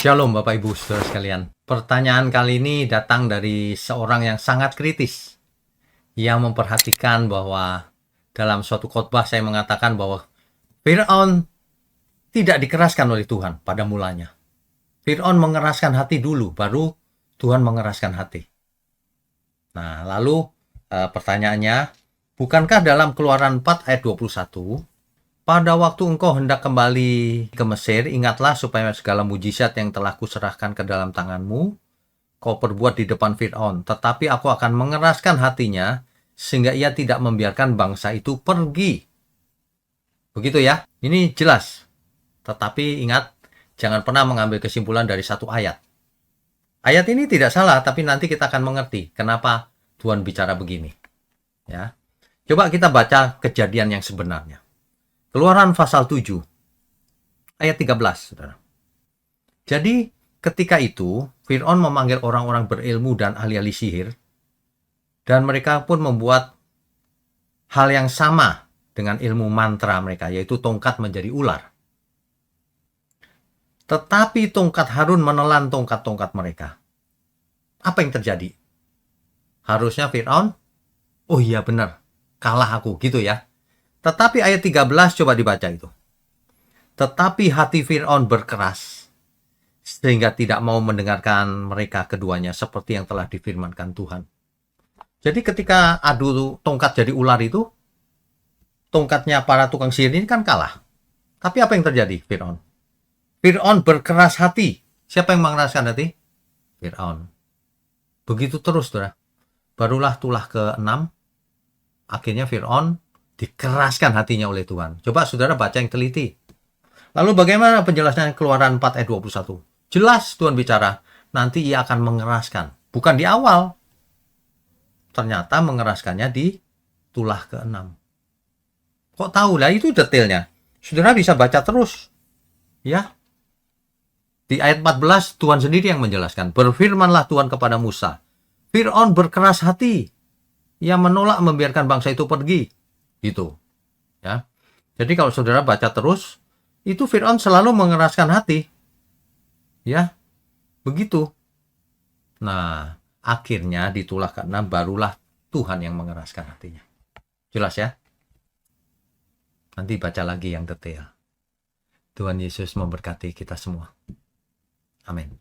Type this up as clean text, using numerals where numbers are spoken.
Shalom Bapak Ibu Saudara sekalian. Pertanyaan kali ini datang dari seorang yang sangat kritis. Ia memperhatikan bahwa dalam suatu khotbah saya mengatakan bahwa Fir'aun tidak dikeraskan oleh Tuhan pada mulanya. Fir'aun mengeraskan hati dulu, baru Tuhan mengeraskan hati. Nah, lalu pertanyaannya, bukankah dalam Keluaran 4 ayat 21, pada waktu engkau hendak kembali ke Mesir, ingatlah supaya segala mujizat yang telah kuserahkan ke dalam tanganmu, kau perbuat di depan Fir'aun. Tetapi aku akan mengeraskan hatinya, sehingga ia tidak membiarkan bangsa itu pergi. Begitu ya, ini jelas. Tetapi ingat, jangan pernah mengambil kesimpulan dari satu ayat. Ayat ini tidak salah, tapi nanti kita akan mengerti kenapa Tuhan bicara begini. Ya, coba kita baca kejadian yang sebenarnya. Keluaran pasal 7, ayat 13, saudara. Jadi, ketika itu, Fir'aun memanggil orang-orang berilmu dan ahli-ahli sihir, dan mereka pun membuat hal yang sama dengan ilmu mantra mereka, yaitu tongkat menjadi ular. Tetapi tongkat Harun menelan tongkat-tongkat mereka. Apa yang terjadi? Harusnya Fir'aun, oh iya benar, kalah aku, gitu ya. Tetapi ayat 13 coba dibaca itu. Tetapi hati Fir'aun berkeras, sehingga tidak mau mendengarkan mereka keduanya seperti yang telah difirmankan Tuhan. Jadi ketika adu tongkat jadi ular itu, tongkatnya para tukang sihir ini kan kalah. Tapi apa yang terjadi Fir'aun? Fir'aun berkeras hati. Siapa yang mengeraskan hati? Fir'aun. Begitu terus, saudara. Barulah tulah ke-6, akhirnya Fir'aun dikeraskan hatinya oleh Tuhan. Coba saudara baca yang teliti. Lalu bagaimana penjelasan Keluaran 4 ayat 21? Jelas Tuhan bicara, nanti ia akan mengeraskan. Bukan di awal. Ternyata mengeraskannya di tulah ke-6. Kok tahu lah itu detailnya? Saudara bisa baca terus. Ya. Di ayat 14 Tuhan sendiri yang menjelaskan. Berfirmanlah Tuhan kepada Musa. Fir'aun berkeras hati. Ia menolak membiarkan bangsa itu pergi. Gitu. Ya. Jadi kalau saudara baca terus, itu Fir'aun selalu mengeraskan hati. Ya. Begitu. Nah, akhirnya di tulah ke-6 barulah Tuhan yang mengeraskan hatinya. Jelas ya? Nanti baca lagi yang detail. Tuhan Yesus memberkati kita semua. Amin.